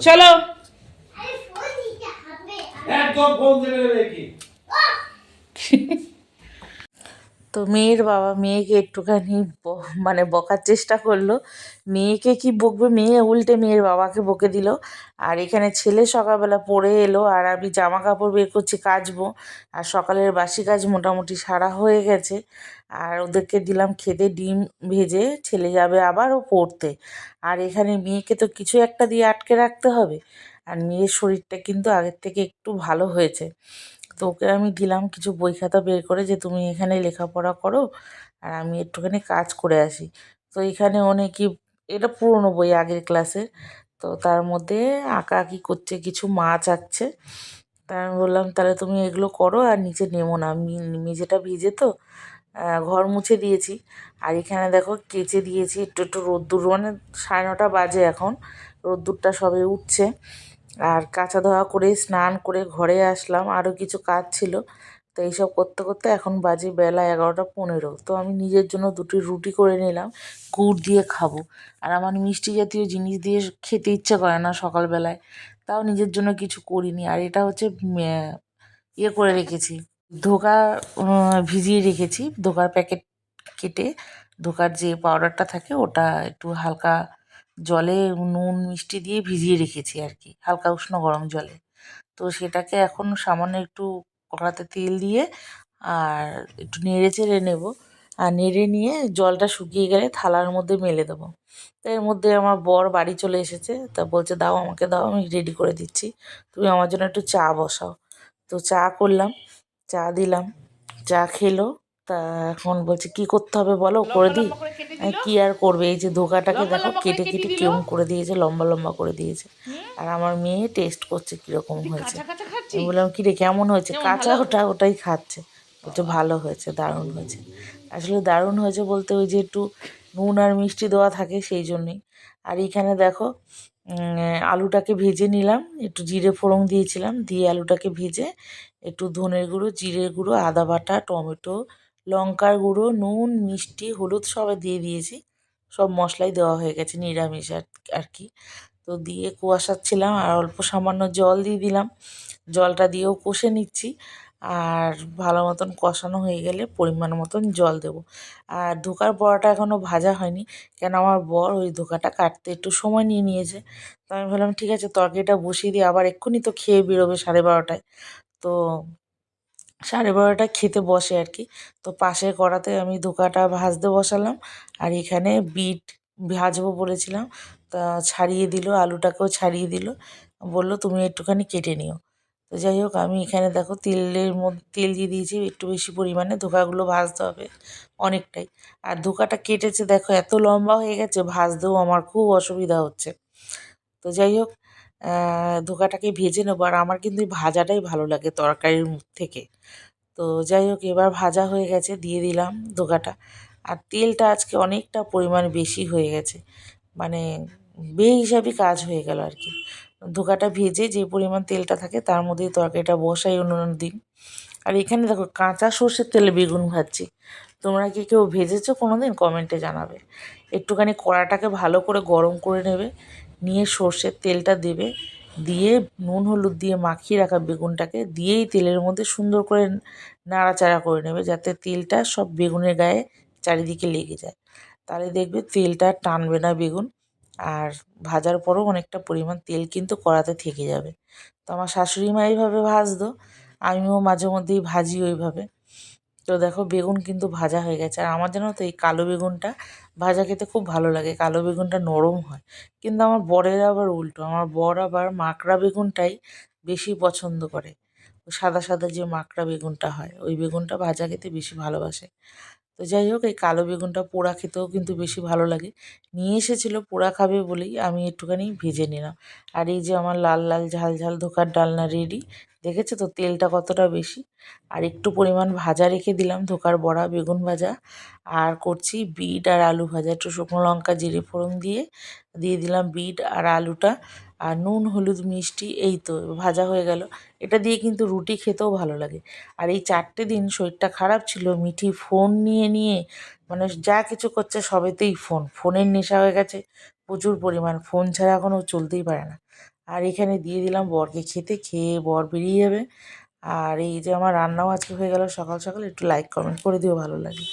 চলো তো মেয়ের বাবা মেয়েকে একটুখানি মানে বকার চেষ্টা করলো। মেয়েকে কি বকবে, মেয়ে উল্টে মেয়ের বাবাকে বকে দিল। আর এখানে ছেলে সকালবেলা পড়ে এলো, আর আমি জামা কাপড় বের করছি কাচবো। আর সকালের বাসি কাজ মোটামুটি সারা হয়ে গেছে। আর ওদেরকে দিলাম খেতে ডিম ভেজে, ছেলে যাবে আবারও পড়তে। আর এখানে মেয়েকে তো কিছু একটা দিয়ে আটকে রাখতে হবে। আর মেয়ের শরীরটা কিন্তু আগের থেকে একটু ভালো হয়েছে। তো ওকে আমি দিলাম কিছু বই খাতা বের করে, যে তুমি এখানে লেখাপড়া করো আর আমি একটুখানি কাজ করে আসি। তো এখানে অনেকই, এটা পুরনো বই আগের ক্লাসের। তো তার মধ্যে আঁকা আঁকি করছে, কিছু মাছ আঁকছে। তা আমি বললাম তাহলে তুমি এগুলো করো, আর নিচে নেমো না, মেঝেটা ভিজে তো। ঘর মুছে দিয়েছি। আর এখানে দেখো কেচে দিয়েছি, একটু একটু রোদ্দুর, মানে 9:30 বাজে এখন, রোদ্দুরটা সবে উঠছে। আর কাচা ধোয়া করে স্নান করে ঘরে আসলাম, আরও কিছু কাজ ছিল। তো এইসব করতে করতে এখন বাজে বেলা 11:15। তো আমি নিজের জন্য দুটি রুটি করে নিলাম, গুড় দিয়ে খাবো। আর আমার মিষ্টি জাতীয় জিনিস দিয়ে খেতে ইচ্ছে করে না সকালবেলায়, তাও নিজের জন্য কিছু করিনি। আর এটা হচ্ছে ইয়ে করে রেখেছি, ধোকা ভিজিয়ে রেখেছি, ধোকার প্যাকেট কেটে ধোকার যে পাউডারটা থাকে ওটা একটু হালকা জলে নুন মিষ্টি দিয়ে ভিজিয়ে রেখেছি আর কি, হালকা উষ্ণ গরম জলে। তো সেটাকে এখন সামান্য একটু কড়াতে তেল দিয়ে আর একটু নেড়ে চেড়ে নেব। আর নেড়ে নিয়ে জলটা শুকিয়ে গেলে থালার মধ্যে মেলে দেবো। তো এর মধ্যে আমার বর বাড়ি চলে এসেছে, তা বলছে দাও আমাকে দাও, আমি রেডি করে দিচ্ছি, তুমি আমার জন্য একটু চা বসাও। তো চা করলাম, চা দিলাম, চা খেলো। তা এখন বলছে কি করতে হবে বলো, করে দিই। কি আর করবে, এই যে ধোকাটাকে দেখো কেটে কেটে কেমন করে দিয়েছে, লম্বা লম্বা করে দিয়েছে। আর আমার মেয়ে টেস্ট করছে কীরকম হয়েছে। আমি বললাম কী রে কেমন হয়েছে, কাঁচা ওটাই খাচ্ছে। বলছে ভালো হয়েছে, দারুণ হয়েছে। আসলে দারুণ হয়েছে বলতে ওই যে একটু নুন আর মিষ্টি দেওয়া থাকে সেই জন্যই। আর এইখানে দেখো আলুটাকে ভেজে নিলাম, একটু জিরে ফোড়ন দিয়েছিলাম, দিয়ে আলুটাকে ভেজে একটু ধনের গুঁড়ো, জিরের গুঁড়ো, আদা বাটা, টমেটো, লঙ্কার গুঁড়ো, নুন, মিষ্টি, হলুদ সব দিয়ে দিয়েছি। সব মশলাই দেওয়া হয়ে গেছে, নিরামিষ আর কি। তো দিয়ে কষাচ্ছিলাম, আর অল্প সামান্য জল দিয়ে দিলাম, জলটা দিয়েও কষে নিচ্ছি। আর ভালো মতন কষানো হয়ে গেলে পরিমাণ মতন জল দেবো। আর ধোকার বড়াটা এখনও ভাজা হয়নি, কেন আমার বর ওই ধোকাটা কাটতে একটু সময় নিয়ে নিয়েছে। তো আমি ভাবলাম ঠিক আছে তরকারিটা বসিয়ে দিয়ে, আবার এক্ষুনি তো খেয়ে বেরোবে 12:30টায়। তো 12:30টায় খেতে বসে আর কি। তো পাশের কড়াতে আমি ধোকাটা ভাজতে বসালাম। আর এখানে বিট ভাজবো বলেছিলাম, তা ছাড়িয়ে দিল, আলুটাকেও ছাড়িয়ে দিল, বলল তুমি একটুখানি কেটে নিও। তো যাই হোক আমি এখানে দেখো তেলের মধ্যে তেল দিয়ে দিয়েছি একটু বেশি পরিমাণে, ধোকাগুলো ভাজতে হবে অনেকটাই। আর ধোকাটা কেটেছে দেখো এত লম্বা হয়ে গেছে, ভাজতেও আমার খুব অসুবিধা হচ্ছে। তো যাই হোক ধোকাটাকে ভেজে নেবো। আর আমার কিন্তু এই ভাজাটাই ভালো লাগে তরকারির থেকে। তো যাই হোক এবার ভাজা হয়ে গেছে, দিয়ে দিলাম ধোকাটা। আর তেলটা আজকে অনেকটা পরিমাণ বেশি হয়ে গেছে, মানে বেহিসাবি কাজ হয়ে গেল আর কি। ধোকাটা ভেজে যে পরিমাণ তেলটা থাকে তার মধ্যেই তরকারিটা বসাই অন্য দিন। আর এখানে দেখো কাঁচা সর্ষের তেলে বেগুন ভাজছি। তোমরা কি কেউ ভেজেছো কোনো দিন, কমেন্টে জানাবে। একটুখানি কড়াটাকে ভালো করে গরম করে নেবে, নিয়ে সর্ষের তেলটা দেবে, দিয়ে নুন হলুদ দিয়ে মাখিয়ে রাখা বেগুনটাকে দিয়েই তেলের মধ্যে সুন্দর করে নাড়াচাড়া করে নেবে, যাতে তেলটা সব বেগুনের গায়ে চারিদিকে লেগে যায়। তাহলে দেখবে তেলটা টানবে না বেগুন। আর ভাজার পরও অনেকটা পরিমাণ তেল কিন্তু কড়াতে থেকে যাবে। তো আমার শাশুড়ি মা এইভাবে ভাজতো, আমিও মাঝে মধ্যেই ভাজি ওইভাবে। তো দেখো বেগুন কিন্তু ভাজা হয়ে গেছে। আর আমার জানো তো এই কালো বেগুনটা ভাজা খেতে খুব ভালো লাগে, কালো বেগুনটা নরম হয়। কিন্তু আমার বরের আবার উল্টো, আমার বর আবার মাকড়া বেগুনটাই বেশি পছন্দ করে। সাদা সাদা যে মাকড়া বেগুনটা হয় ওই বেগুনটা ভাজা খেতে বেশি ভালোবাসে। তো যাই হোক এই কালো বেগুনটা পোড়া খেতেও কিন্তু বেশি ভালো লাগে। নিয়ে এসেছিলো পোড়া খাবে বলেই আমি একটুখানি ভেজে নিলাম। আর এই যে আমার লাল লাল ঝাল ঝাল ধোকার ডালনা রেডি। দেখেছো তো তেলটা কতটা বেশি। আর একটু পরিমাণ ভাজা রেখে দিলাম, ধোকার বড়া, বেগুন ভাজা। আর করছি বিট আর আলু ভাজা, একটু শুকনো লঙ্কা জিরে ফোড়ন দিয়ে দিয়ে দিলাম বিট আর আলুটা। আর নুন হলুদ মিষ্টি, এই তো ভাজা হয়ে গেল। এটা দিয়ে কিন্তু রুটি খেতেও ভালো লাগে। আর এই 4টে দিন শরীরটা খারাপ ছিল, মিঠি ফোন নিয়ে নিয়ে মানে যা কিছু করছে সবেতেই ফোন, ফোনের নেশা হয়ে গেছে। প্রচুর পরিমাণ, ফোন ছাড়া এখন ও চলতেই পারে না। আর এখানে দিয়ে দিলাম বরকে খেতে, খেয়ে বর বেরিয়ে যাবে। আর এই যে আমার রান্নাও আজকে হয়ে গেল সকাল সকাল। একটু লাইক কমেন্ট করে দিও ভালো লাগে।